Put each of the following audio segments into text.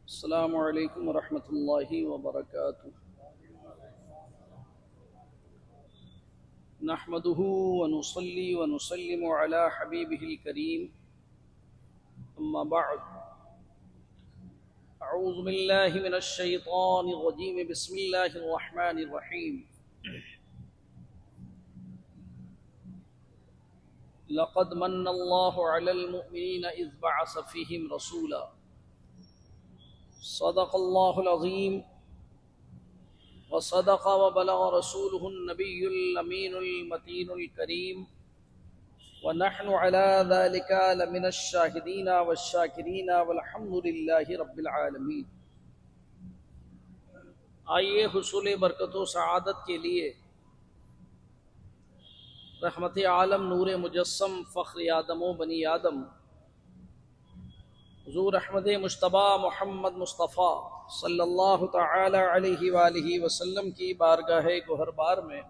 السلام علیکم ورحمۃ اللہ وبرکاتہ۔ نحمده ونصلي ونسلم على حبیبه الکریم، اما بعد، اعوذ باللہ من الشیطان الرجیم، بسم اللہ الرحمن الرحیم۔ لقد من اللہ علی المؤمنین اذ بعث فیہم رسولا، صدق اللہ العظیم وصدق وبلغ رسوله النبی الامین المتین الکریم، ونحن على ذلك لمن الشاہدین والشاکرین والحمد للہ رب العالمین۔ آئیے حصول برکت و سعادت کے لیے رحمت عالم نور مجسم فخر آدم و بنی آدم حضور احمد مجتبی محمد مصطفیٰ صلی اللہ تعالی علیہ وآلہ وسلم کی بارگاہ گوہر بار میں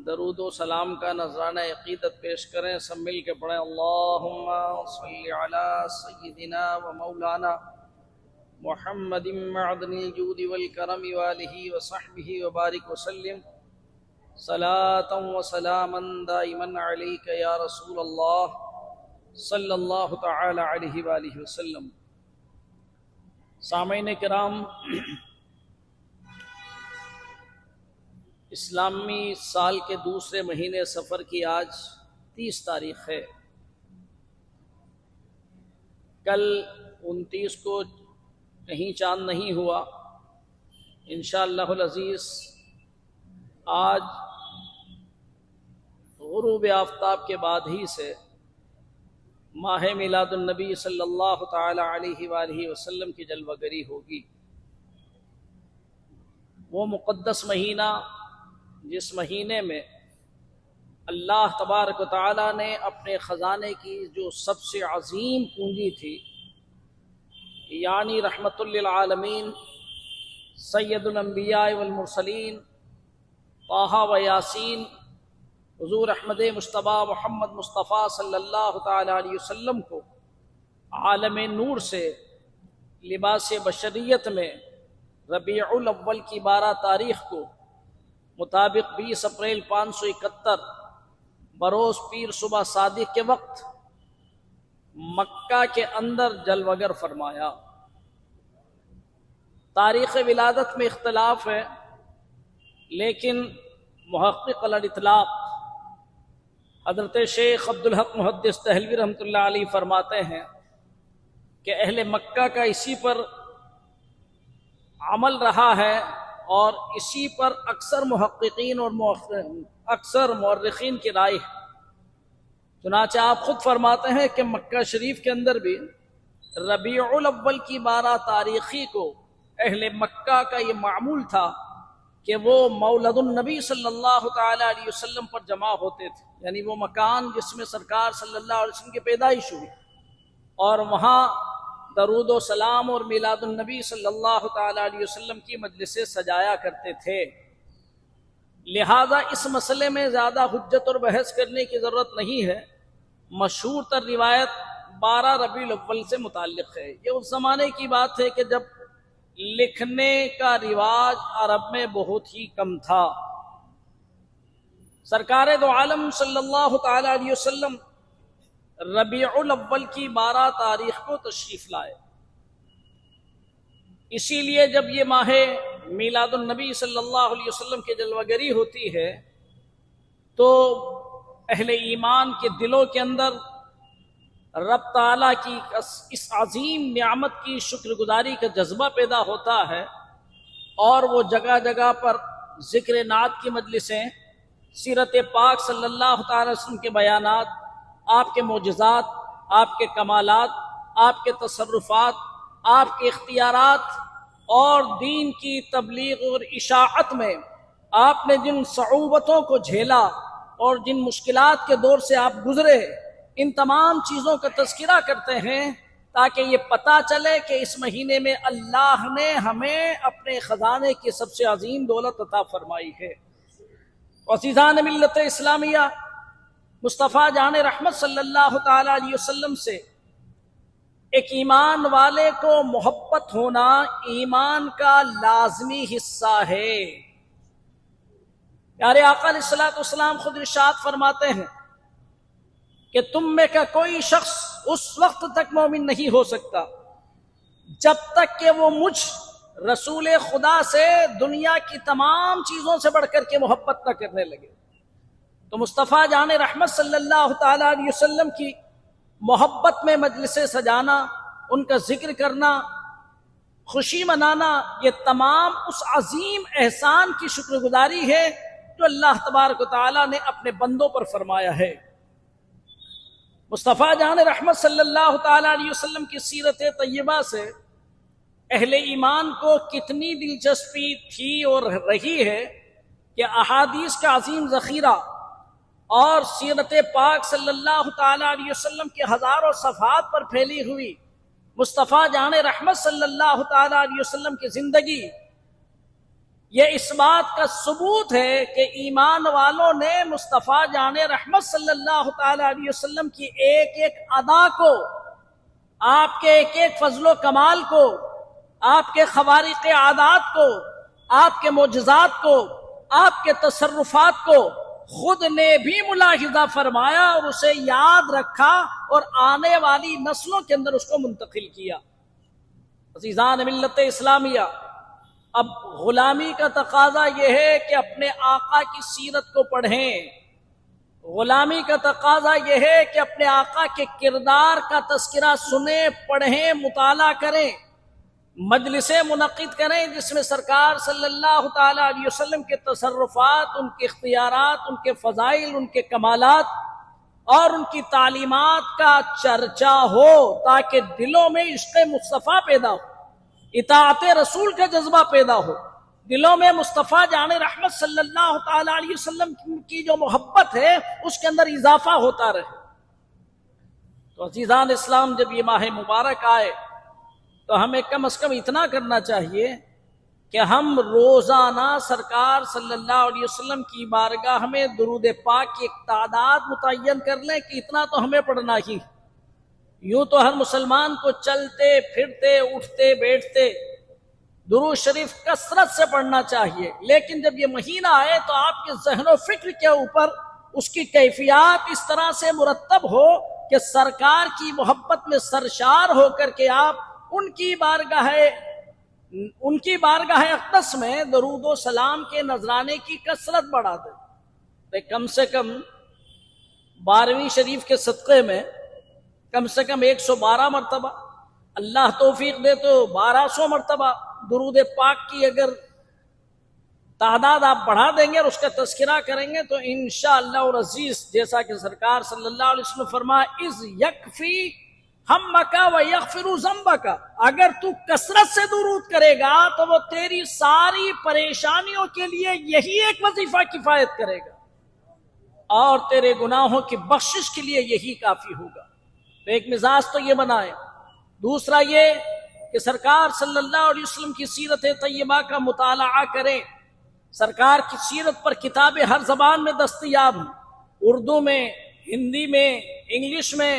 درود و سلام کا نذرانہ عقیدت پیش کریں۔ سب مل کے پڑھیں، اللہم صلی علی سیدنا و مولانا محمد معدن الجود والکرم وآلہ وصحبہ وبارک وسلم، صلاۃ و سلاما دائما علیک یا رسول اللہ صلی اللہ تعالی علیہ وآلہ وسلم۔ سامعین کرام، اسلامی سال کے دوسرے مہینے سفر کی آج 30 تاریخ ہے۔ کل 29 کو کہیں چاند نہیں ہوا، انشاءاللہ العزیز آج غروب آفتاب کے بعد ہی سے ماہ میلاد النبی صلی اللہ تعالی علیہ وآلہ وسلم کی جلوہ گری ہوگی۔ وہ مقدس مہینہ جس مہینے میں اللہ تبارک و تعالی نے اپنے خزانے کی جو سب سے عظیم پونجی تھی، یعنی رحمت للعالمین سید الانبیاء والمرسلین طٰہٰ و یاسین حضور احمد مجتبی محمد مصطفیٰ صلی اللہ تعالی علیہ وسلم کو عالم نور سے لباس بشریت میں ربیع الاول کی 12 تاریخ کو مطابق 20 اپریل 571 بروز پیر صبح صادق کے وقت مکہ کے اندر جلوگر فرمایا۔ تاریخ ولادت میں اختلاف ہے، لیکن محقق الاطلاق حضرت شیخ عبدالحق محدث دہلوی رحمۃ اللہ علیہ فرماتے ہیں کہ اہل مکہ کا اسی پر عمل رہا ہے، اور اسی پر اکثر محققین اور اکثر مورخین کی رائے ہے۔ چنانچہ آپ خود فرماتے ہیں کہ مکہ شریف کے اندر بھی ربیع الاول کی 12 تاریخی کو اہل مکہ کا یہ معمول تھا کہ وہ مولد النبی صلی اللہ تعالی علیہ وسلم پر جمع ہوتے تھے، یعنی وہ مکان جس میں سرکار صلی اللہ علیہ وسلم کی پیدائش ہوئی، اور وہاں درود و سلام اور میلاد النبی صلی اللہ تعالی علیہ وسلم کی مجلسیں سجایا کرتے تھے۔ لہذا اس مسئلے میں زیادہ حجت اور بحث کرنے کی ضرورت نہیں ہے۔ مشہور تر روایت 12 ربیع الاول سے متعلق ہے۔ یہ اس زمانے کی بات ہے کہ جب لکھنے کا رواج عرب میں بہت ہی کم تھا۔ سرکار دو عالم صلی اللہ تعالی علیہ وسلم ربیع الاول کی 12 تاریخ کو تشریف لائے۔ اسی لیے جب یہ ماہ میلاد النبی صلی اللہ علیہ وسلم کی جلوہ گری ہوتی ہے تو اہل ایمان کے دلوں کے اندر رب تعالیٰ کی اس عظیم نعمت کی شکر گزاری کا جذبہ پیدا ہوتا ہے، اور وہ جگہ جگہ پر ذکر نعت کی مجلسیں، سیرت پاک صلی اللہ تعالی وسلم کے بیانات، آپ کے معجزات، آپ کے کمالات، آپ کے تصرفات، آپ کے اختیارات اور دین کی تبلیغ اور اشاعت میں آپ نے جن صعوبتوں کو جھیلا اور جن مشکلات کے دور سے آپ گزرے، ان تمام چیزوں کا تذکرہ کرتے ہیں تاکہ یہ پتہ چلے کہ اس مہینے میں اللہ نے ہمیں اپنے خزانے کی سب سے عظیم دولت عطا فرمائی ہے۔ عزیزان ملت اسلامیہ، مصطفیٰ جان رحمت صلی اللہ تعالی علیہ وسلم سے ایک ایمان والے کو محبت ہونا ایمان کا لازمی حصہ ہے۔ پیارے آقا علیہ الصلوۃ والسلام خود ارشاد فرماتے ہیں کہ تم میں کا کوئی شخص اس وقت تک مومن نہیں ہو سکتا جب تک کہ وہ مجھ رسول خدا سے دنیا کی تمام چیزوں سے بڑھ کر کے محبت نہ کرنے لگے۔ تو مصطفیٰ جان رحمت صلی اللہ تعالی علیہ وسلم کی محبت میں مجلسیں سجانا، ان کا ذکر کرنا، خوشی منانا، یہ تمام اس عظیم احسان کی شکر گزاری ہے جو اللہ تبارک و تعالی نے اپنے بندوں پر فرمایا ہے۔ مصطفیٰ جان رحمت صلی اللہ تعالی علیہ وسلم کی سیرت طیبہ سے اہل ایمان کو کتنی دلچسپی تھی اور رہی ہے کہ احادیث کا عظیم ذخیرہ اور سیرت پاک صلی اللہ تعالی علیہ وسلم کے ہزاروں صفحات پر پھیلی ہوئی مصطفیٰ جان رحمت صلی اللہ تعالی علیہ وسلم کی زندگی، یہ اس بات کا ثبوت ہے کہ ایمان والوں نے مصطفیٰ جان رحمت صلی اللہ تعالی علیہ وسلم کی ایک ایک ادا کو، آپ کے ایک ایک فضل و کمال کو، آپ کے خوارق عادات کو، آپ کے معجزات کو، آپ کے تصرفات کو خود نے بھی ملاحظہ فرمایا اور اسے یاد رکھا اور آنے والی نسلوں کے اندر اس کو منتقل کیا۔ عزیزان ملت اسلامیہ، اب غلامی کا تقاضا یہ ہے کہ اپنے آقا کی سیرت کو پڑھیں، غلامی کا تقاضا یہ ہے کہ اپنے آقا کے کردار کا تذکرہ سنیں، پڑھیں، مطالعہ کریں، مجلسیں منعقد کریں جس میں سرکار صلی اللہ تعالی علیہ وسلم کے تصرفات، ان کے اختیارات، ان کے فضائل، ان کے کمالات اور ان کی تعلیمات کا چرچا ہو، تاکہ دلوں میں عشق مصطفیٰ پیدا ہو، اطاعت رسول کا جذبہ پیدا ہو، دلوں میں مصطفیٰ جان رحمت صلی اللہ تعالی علیہ وسلم کی جو محبت ہے اس کے اندر اضافہ ہوتا رہے۔ تو عزیزان اسلام، جب یہ ماہ مبارک آئے تو ہمیں کم از کم اتنا کرنا چاہیے کہ ہم روزانہ سرکار صلی اللہ علیہ وسلم کی بارگاہ میں درود پاک کی ایک تعداد متعین کر لیں کہ اتنا تو ہمیں پڑھنا ہی۔ یوں تو ہر مسلمان کو چلتے پھرتے اٹھتے بیٹھتے درود شریف کثرت سے پڑھنا چاہیے، لیکن جب یہ مہینہ آئے تو آپ کے ذہن و فکر کے اوپر اس کی کیفیات اس طرح سے مرتب ہو کہ سرکار کی محبت میں سرشار ہو کر کے آپ ان کی بارگاہ اقدس میں درود و سلام کے نذرانے کی کثرت بڑھا دیں۔ کم سے کم 12ویں شریف کے صدقے میں کم سے کم 112 مرتبہ، اللہ توفیق دے تو 1200 مرتبہ درود پاک کی اگر تعداد آپ بڑھا دیں گے اور اس کا تذکرہ کریں گے تو انشاءاللہ العزیز، جیسا کہ سرکار صلی اللہ علیہ وسلم فرمایا، اذ یکفی ہمک و یغفر ذنبک، اگر تو کثرت سے درود کرے گا تو وہ تیری ساری پریشانیوں کے لیے یہی ایک وظیفہ کفایت کرے گا اور تیرے گناہوں کی بخشش کے لیے یہی کافی ہوگا۔ تو ایک مزاج تو یہ بنائیں، دوسرا یہ کہ سرکار صلی اللہ علیہ وسلم کی سیرت طیبہ کا مطالعہ کریں۔ سرکار کی سیرت پر کتابیں ہر زبان میں دستیاب ہیں، اردو میں، ہندی میں، انگلش میں،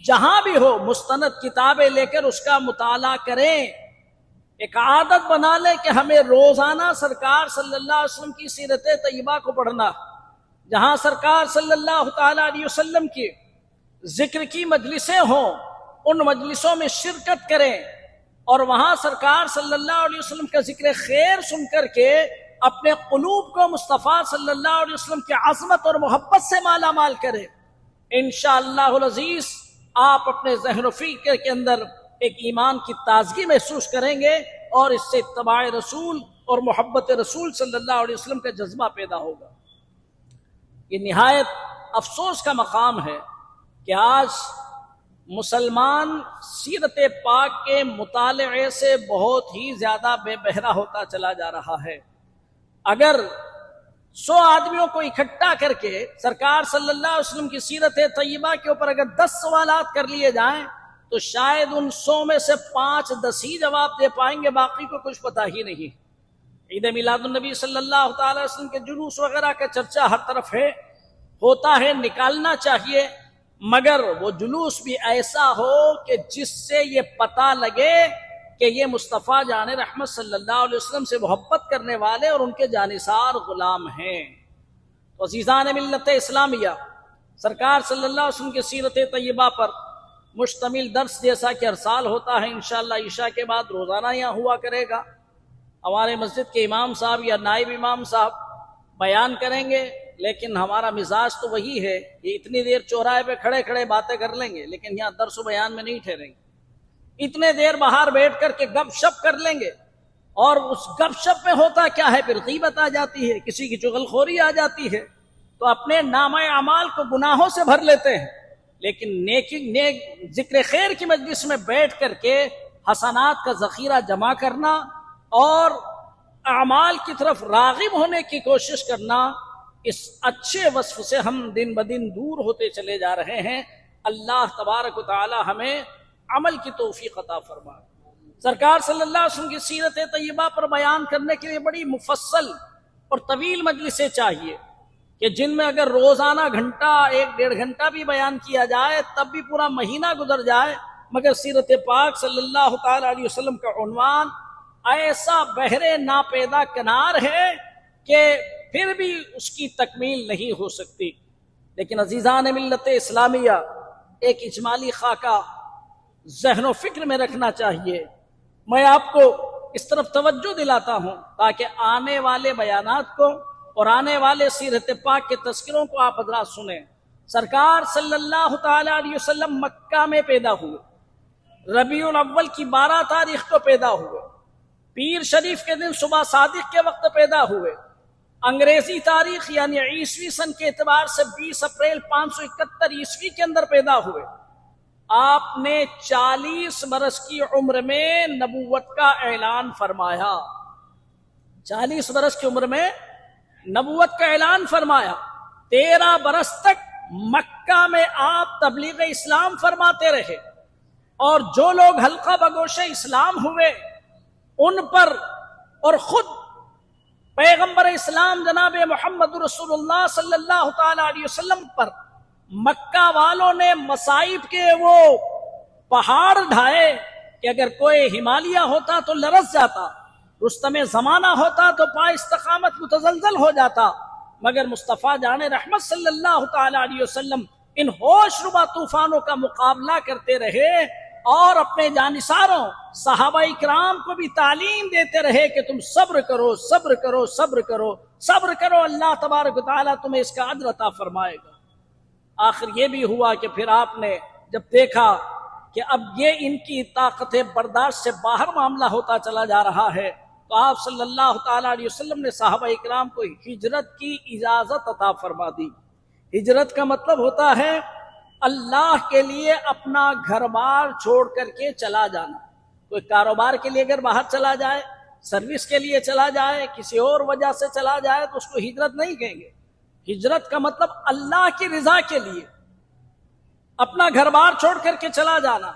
جہاں بھی ہو مستند کتابیں لے کر اس کا مطالعہ کریں۔ ایک عادت بنا لیں کہ ہمیں روزانہ سرکار صلی اللہ علیہ وسلم کی سیرت طیبہ کو پڑھنا، جہاں سرکار صلی اللہ تعالی علیہ وسلم کی ذکر کی مجلسیں ہوں ان مجلسوں میں شرکت کریں اور وہاں سرکار صلی اللہ علیہ وسلم کا ذکر خیر سن کر کے اپنے قلوب کو مصطفیٰ صلی اللہ علیہ وسلم کی عظمت اور محبت سے مالا مال کریں۔ انشاءاللہ العزیز آپ اپنے ذہن و فکر کے اندر ایک ایمان کی تازگی محسوس کریں گے اور اس سے اتباع رسول اور محبت رسول صلی اللہ علیہ وسلم کا جذبہ پیدا ہوگا۔ یہ نہایت افسوس کا مقام ہے کہ آج مسلمان سیرت پاک کے مطالعے سے بہت ہی زیادہ بے بہرا ہوتا چلا جا رہا ہے۔ اگر 100 آدمیوں کو اکٹھا کر کے سرکار صلی اللہ علیہ وسلم کی سیرت طیبہ کے اوپر اگر 10 سوالات کر لیے جائیں تو شاید ان 100 میں سے 5-10 ہی جواب دے پائیں گے، باقی کو کچھ پتہ ہی نہیں۔ عید میلاد النبی صلی اللہ تعالی علیہ وسلم کے جلوس وغیرہ کا چرچا ہر طرف ہے، ہوتا ہے، نکالنا چاہیے، مگر وہ جلوس بھی ایسا ہو کہ جس سے یہ پتہ لگے کہ یہ مصطفیٰ جان رحمت صلی اللہ علیہ وسلم سے محبت کرنے والے اور ان کے جانثار غلام ہیں۔ تو عزیزان ملت اسلامیہ، سرکار صلی اللہ علیہ وسلم کی سیرت طیبہ پر مشتمل درس جیسا کہ ہر سال ہوتا ہے انشاءاللہ عشاء کے بعد روزانہ یہاں ہوا کرے گا۔ ہمارے مسجد کے امام صاحب یا نائب امام صاحب بیان کریں گے، لیکن ہمارا مزاج تو وہی ہے، یہ اتنی دیر چوراہے پہ کھڑے کھڑے باتیں کر لیں گے لیکن یہاں درس و بیان میں نہیں ٹھہریں گے۔ اتنے دیر باہر بیٹھ کر کے گپ شپ کر لیں گے، اور اس گپ شپ میں ہوتا کیا ہے، پھر غیبت آ جاتی ہے، کسی کی چغل خوری آ جاتی ہے، تو اپنے نامہ اعمال کو گناہوں سے بھر لیتے ہیں۔ لیکن نیک ذکر خیر کی مجلس میں بیٹھ کر کے حسنات کا ذخیرہ جمع کرنا اور اعمال کی طرف راغب ہونے کی کوشش کرنا، اس اچھے وصف سے ہم دن بدن دور ہوتے چلے جا رہے ہیں۔ اللہ تبارک و تعالی ہمیں عمل کی توفیق عطا فرمائے۔ سرکار صلی اللہ علیہ وسلم کی سیرت طیبہ پر بیان کرنے کے لیے بڑی مفصل اور طویل مجلسیں چاہیے کہ جن میں اگر روزانہ گھنٹہ 1-1.5 گھنٹہ بھی بیان کیا جائے تب بھی پورا مہینہ گزر جائے، مگر سیرت پاک صلی اللہ تعالی علیہ وسلم کا عنوان ایسا بحر ناپیدا کنار ہے کہ پھر بھی اس کی تکمیل نہیں ہو سکتی۔ لیکن عزیزان ملت اسلامیہ، ایک اجمالی خاکہ ذہن و فکر میں رکھنا چاہیے۔ میں آپ کو اس طرف توجہ دلاتا ہوں تاکہ آنے والے بیانات کو اور آنے والے سیرت پاک کے تذکروں کو آپ حضرات سنیں۔ سرکار صلی اللہ تعالی علیہ وسلم مکہ میں پیدا ہوئے، ربیع الاول کی 12 تاریخ کو پیدا ہوئے، پیر شریف کے دن صبح صادق کے وقت پیدا ہوئے، انگریزی تاریخ یعنی عیسوی سن کے اعتبار سے 20 اپریل 571 عیسوی کے اندر پیدا ہوئے۔ آپ نے 40 برس کی عمر میں نبوت کا اعلان فرمایا، 40 برس کی عمر میں نبوت کا اعلان فرمایا۔ 13 برس تک مکہ میں آپ تبلیغ اسلام فرماتے رہے، اور جو لوگ حلقہ بگوش اسلام ہوئے ان پر اور خود پیغمبر اسلام جناب محمد رسول اللہ صلی اللہ تعالی علیہ وسلم پر مکہ والوں نے مصائب کے وہ پہاڑ ڈھائے کہ اگر کوئی ہمالیہ ہوتا تو لرز جاتا، رستم زمانہ ہوتا تو پا استقامت متزلزل ہو جاتا، مگر مصطفیٰ جان رحمت صلی اللہ تعالی علیہ وسلم ان ہوش ربا طوفانوں کا مقابلہ کرتے رہے، اور اپنے جانثاروں صحابہ اکرام کو بھی تعلیم دیتے رہے کہ تم صبر کرو، صبر کرو، صبر کرو، صبر کرو، اللہ تبارک و تعالیٰ تمہیں اس کا اجر عطا فرمائے گا۔ آخر یہ بھی ہوا کہ پھر آپ نے جب دیکھا کہ اب یہ ان کی طاقت برداشت سے باہر معاملہ ہوتا چلا جا رہا ہے، تو آپ صلی اللہ تعالیٰ علیہ وسلم نے صحابہ اکرام کو ہجرت کی اجازت عطا فرما دی۔ ہجرت کا مطلب ہوتا ہے اللہ کے لیے اپنا گھر بار چھوڑ کر کے چلا جانا۔ کوئی کاروبار کے لیے اگر باہر چلا جائے، سروس کے لیے چلا جائے، کسی اور وجہ سے چلا جائے تو اس کو ہجرت نہیں کہیں گے۔ ہجرت کا مطلب اللہ کی رضا کے لیے اپنا گھر بار چھوڑ کر کے چلا جانا۔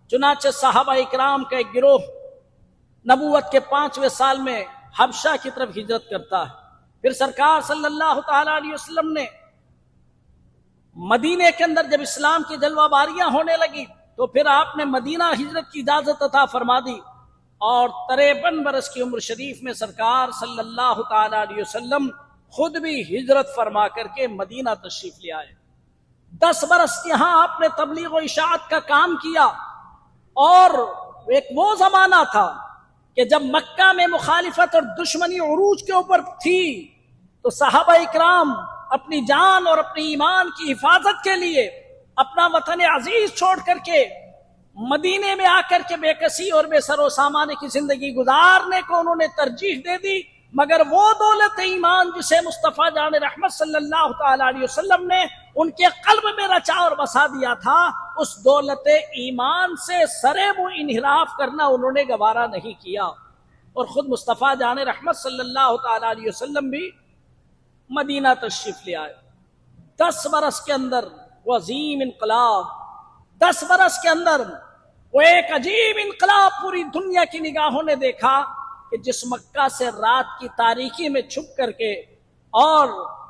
چنانچہ صحابہ اکرام کا ایک گروہ نبوت کے 5ویں سال میں حبشہ کی طرف ہجرت کرتا ہے۔ پھر سرکار صلی اللہ تعالی علیہ وسلم نے مدینے کے اندر جب اسلام کی جلوہ باریاں ہونے لگی تو پھر آپ نے مدینہ ہجرت کی اجازت عطا فرما دی، اور 53 برس کی عمر شریف میں سرکار صلی اللہ تعالی علیہ وسلم خود بھی ہجرت فرما کر کے مدینہ تشریف لے آئے۔ 10 برس یہاں آپ نے تبلیغ و اشاعت کا کام کیا، اور ایک وہ زمانہ تھا کہ جب مکہ میں مخالفت اور دشمنی عروج کے اوپر تھی، تو صحابہ اکرام اپنی جان اور اپنی ایمان کی حفاظت کے لیے اپنا وطن عزیز چھوڑ کر کے مدینے میں آ کر کے بے کسی اور بے سر و سامانے کی زندگی گزارنے کو انہوں نے ترجیح دے دی۔ مگر وہ دولت ایمان جسے مصطفیٰ جان رحمت صلی اللہ تعالی علیہ وسلم نے ان کے قلب میں رچا اور بسا دیا تھا، اس دولت ایمان سے سرے منہ انحراف کرنا انہوں نے گوارا نہیں کیا، اور خود مصطفیٰ جان رحمت صلی اللہ تعالی علیہ وسلم بھی مدینہ تشریف لے آئے۔ 10 برس کے اندر وہ عظیم انقلاب، 10 برس کے اندر وہ ایک عجیب انقلاب پوری دنیا کی نگاہوں نے دیکھا کہ جس مکہ سے رات کی تاریکی میں چھپ کر کے اور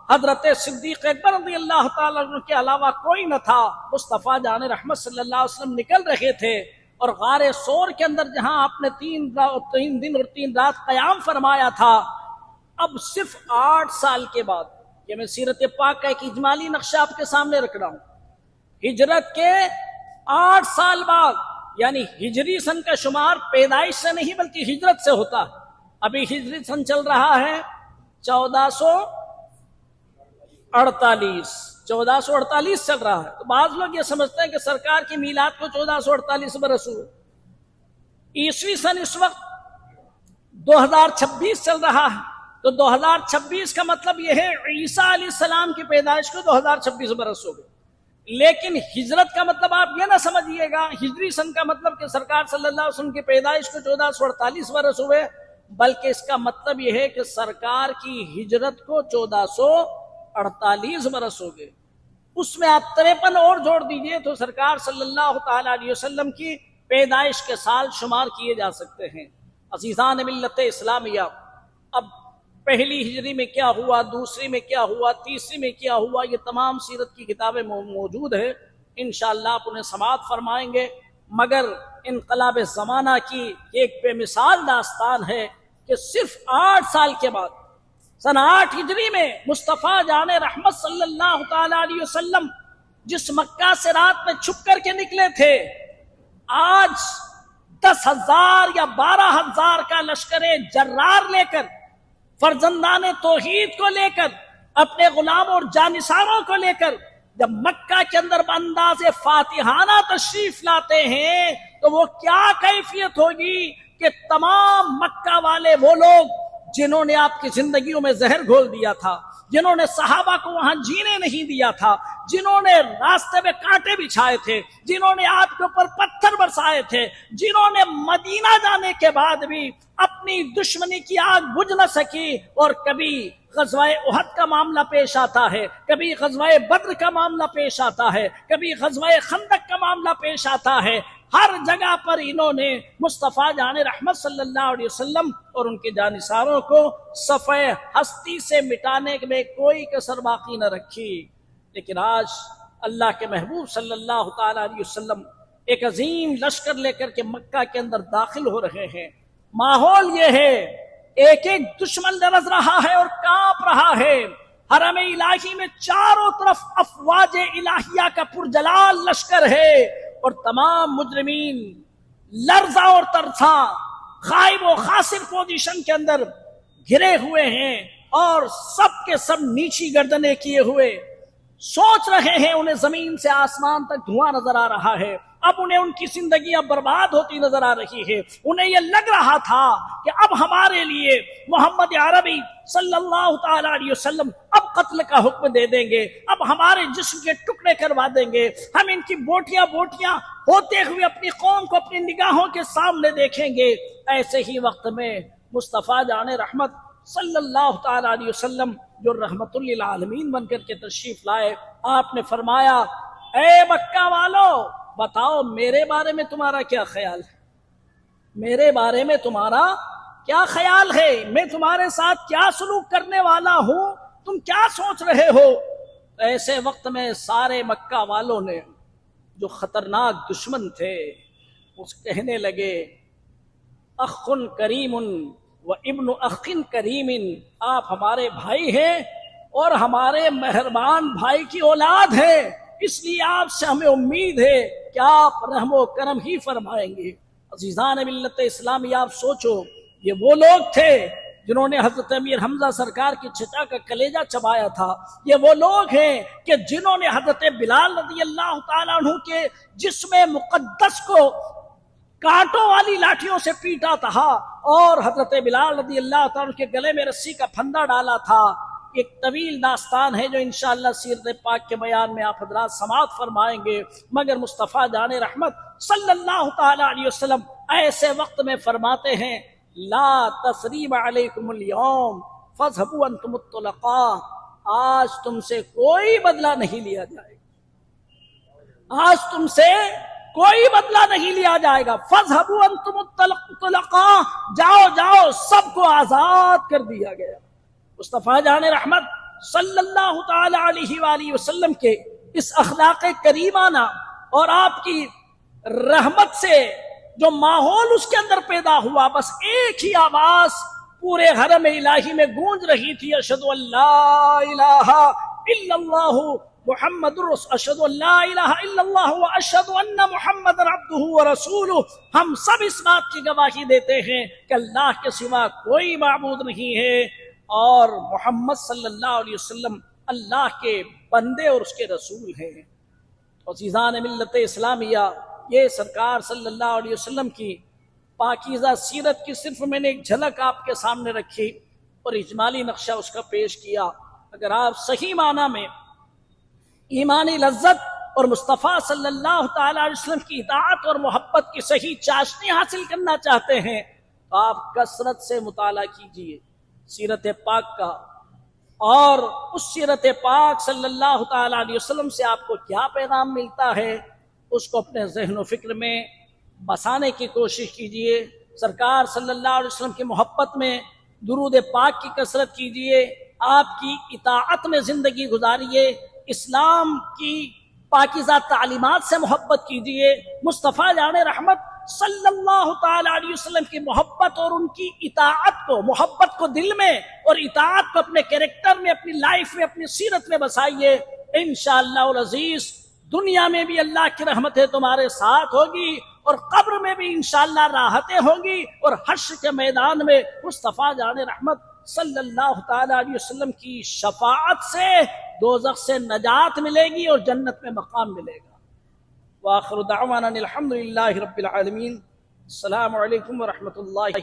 حضرت صدیق اکبر رضی اللہ تعالیٰ عنہ کے علاوہ کوئی نہ تھا۔ مصطفیٰ جان رحمت صلی اللہ علیہ وسلم نکل رہے تھے، اور غار ثور کے اندر جہاں آپ نے 3 دن اور 3 رات قیام فرمایا تھا، اب صرف 8 سال کے بعد، یہ میں سیرت پاک کا ایک اجمالی نقشہ آپ کے سامنے رکھ رہا ہوں، ہجرت کے 8 سال بعد، یعنی ہجری سن کا شمار پیدائش سے نہیں بلکہ ہجرت سے ہوتا ہے۔ ابھی ہجری سن چل رہا ہے 1448 چل رہا ہے، تو بعض لوگ یہ سمجھتے ہیں کہ سرکار کی میلاد کو 1448 برس ہوئے۔ عیسوی سن اس وقت 2026 چل رہا ہے، تو 2026 کا مطلب یہ ہے عیسیٰ علیہ السلام کی پیدائش کو 2026 برس ہو گئے۔ لیکن ہجرت کا مطلب آپ یہ نہ سمجھیے گا، ہجری سن کا مطلب کہ سرکار صلی اللہ علیہ وسلم کی پیدائش کو 1448 برس ہوئے، بلکہ اس کا مطلب یہ ہے کہ سرکار کی ہجرت کو 1448 برس ہو گئے۔ اس میں آپ 53 اور جوڑ دیجئے تو سرکار صلی اللہ تعالی علیہ وسلم کی پیدائش کے سال شمار کیے جا سکتے ہیں۔ عزیزان ملت اسلامیہ، اب پہلی ہجری میں کیا ہوا، دوسری میں کیا ہوا، تیسری میں کیا ہوا، یہ تمام سیرت کی کتابیں موجود ہے، انشاءاللہ آپ انہیں سماعت فرمائیں گے۔ مگر انقلاب زمانہ کی ایک بے مثال داستان ہے کہ صرف 8 سال کے بعد، سن 8 ہجری میں مصطفیٰ جان رحمت صلی اللہ تعالی علیہ وسلم جس مکہ سے رات میں چھپ کر کے نکلے تھے، آج 10,000 یا 12,000 کا لشکر جرار لے کر، فرزندان توحید کو لے کر، اپنے غلام اور جانثاروں کو لے کر جب مکہ کے اندر انداز فاتحانہ تشریف لاتے ہیں تو وہ کیا کیفیت ہوگی کہ تمام مکہ والے وہ لوگ جنہوں نے آپ کی زندگیوں میں زہر گھول دیا تھا، جنہوں نے صحابہ کو وہاں جینے نہیں دیا تھا، جنہوں نے راستے میں کانٹے بچھائے تھے، جنہوں نے آپ کے اوپر پتھر برسائے تھے، جنہوں نے مدینہ جانے کے بعد بھی اپنی دشمنی کی آگ بجھ نہ سکی، اور کبھی غزوہ احد کا معاملہ پیش آتا ہے، کبھی غزوہ بدر کا معاملہ پیش آتا ہے، کبھی غزوہ خندق کا معاملہ پیش آتا ہے، ہر جگہ پر انہوں نے مصطفیٰ جان رحمت صلی اللہ علیہ وسلم اور ان کے جانثاروں کو صفحہ ہستی سے مٹانے میں کوئی کسر باقی نہ رکھی۔ لیکن آج اللہ کے محبوب صلی اللہ تعالی علیہ وسلم ایک عظیم لشکر لے کر کے مکہ کے اندر داخل ہو رہے ہیں۔ ماحول یہ ہے، ایک ایک دشمن لرز رہا ہے اور کانپ رہا ہے۔ حرم الہی میں چاروں طرف افواج الہیہ کا پرجلال لشکر ہے، اور تمام مجرمین لرزاں اور ترساں خائب و خاسر پوزیشن کے اندر گھرے ہوئے ہیں، اور سب کے سب نیچی گردنیں کیے ہوئے سوچ رہے ہیں۔ انہیں زمین سے آسمان تک دھواں نظر آ رہا ہے، اب انہیں ان کی زندگیاں برباد ہوتی نظر آ رہی ہے۔ انہیں یہ لگ رہا تھا کہ اب ہمارے لیے محمد عربی صلی اللہ تعالی علیہ وسلم اب قتل کا حکم دے دیں گے، اب ہمارے جسم کے ٹکڑے کروا دیں گے، ہم ان کی بوٹیاں ہوتے ہوئے اپنی قوم کو اپنی نگاہوں کے سامنے دیکھیں گے۔ ایسے ہی وقت میں مصطفیٰ جان رحمت صلی اللہ تعالی علیہ وسلم جو رحمت للعالمین بن کر کے تشریف لائے، آپ نے فرمایا، اے مکہ والو، بتاؤ میرے بارے میں تمہارا کیا خیال ہے، میرے بارے میں تمہارا کیا خیال ہے، میں تمہارے ساتھ کیا سلوک کرنے والا ہوں، تم کیا سوچ رہے ہو۔ ایسے وقت میں سارے مکہ والوں نے جو خطرناک دشمن تھے اس کہنے لگے، اخ کریم و ابن اخ کریم، آپ ہمارے بھائی ہیں اور ہمارے مہربان بھائی کی اولاد ہے، اس لیے آپ سے ہمیں امید ہے کہ آپ رحم و کرم ہی فرمائیں گے۔ عزیزان ملت اسلامی، آپ سوچو، یہ وہ لوگ تھے جنہوں نے حضرت امیر حمزہ سرکار کی چچا کا کلیجہ چبایا تھا، یہ وہ لوگ ہیں کہ جنہوں نے حضرت بلال رضی اللہ تعالیٰ عنہ کے جسم مقدس کو کانٹوں والی لاٹھیوں سے پیٹا تھا، اور حضرت بلال رضی اللہ تعالیٰ عنہ کے گلے میں رسی کا پھندا ڈالا تھا۔ ایک طویل داستان ہے جو انشاءاللہ سیرت پاک کے بیان میں آپ حضرات سماعت فرمائیں گے، مگر مصطفیٰ جان رحمت صلی اللہ تعالی علیہ وسلم ایسے وقت میں فرماتے ہیں، لا تثریب علیکم اليوم فاذهبوا انتم الطلقاء، آج تم سے کوئی بدلہ نہیں لیا جائے گا، آج تم سے کوئی بدلہ نہیں لیا جائے گا، فاذهبوا انتم الطلقاء، جاؤ سب کو آزاد کر دیا گیا۔ مصطفیٰ جان رحمت صلی اللہ تعالی علیہ وآلہ وسلم کے اس اخلاق کریمانہ اور آپ کی رحمت سے جو ماحول اس کے اندر پیدا ہوا، بس ایک ہی آواز پورے حرم الہی میں گونج رہی تھی، اشہد ان لا الہ الا اللہ محمد اشہد ان لا الہ الا اللہ واشہد ان محمد عبدہ ورسولہ۔ ہم سب اس بات کی گواہی دیتے ہیں کہ اللہ کے سوا کوئی معبود نہیں ہے اور محمد صلی اللہ علیہ وسلم اللہ کے بندے اور اس کے رسول ہیں۔ عزیزان ملت اسلامیہ، یہ سرکار صلی اللہ علیہ وسلم کی پاکیزہ سیرت کی صرف میں نے ایک جھلک آپ کے سامنے رکھی اور اجمالی نقشہ اس کا پیش کیا۔ اگر آپ صحیح معنی میں ایمانی لذت اور مصطفیٰ صلی اللہ تعالی علیہ وسلم کی اطاعت اور محبت کی صحیح چاشنی حاصل کرنا چاہتے ہیں تو آپ کثرت سے مطالعہ کیجئے سیرت پاک کا، اور اس سیرت پاک صلی اللہ تعالی علیہ وسلم سے آپ کو کیا پیغام ملتا ہے اس کو اپنے ذہن و فکر میں بسانے کی کوشش کیجئے۔ سرکار صلی اللہ علیہ وسلم کی محبت میں درود پاک کی کثرت کیجئے، آپ کی اطاعت میں زندگی گزاریے، اسلام کی پاکیزہ تعلیمات سے محبت کیجئے، مصطفیٰ جان رحمت صلی اللہ تعالی علیہ وسلم کی محبت اور ان کی اطاعت کو، محبت کو دل میں اور اطاعت کو اپنے کریکٹر میں، اپنی لائف میں، اپنی سیرت میں بسائیے۔ انشاءاللہ العزیز دنیا میں بھی اللہ کی رحمتیں تمہارے ساتھ ہوگی اور قبر میں بھی انشاءاللہ راحتیں ہوں گی، اور حشر کے میدان میں مصطفیٰ جان رحمت صلی اللہ تعالی علیہ وسلم کی شفاعت سے دوزخ سے نجات ملے گی اور جنت میں مقام ملے گا۔ وآخر دعوانا الحمدللہ رب العالمین۔ السلام علیکم ورحمۃ اللہ۔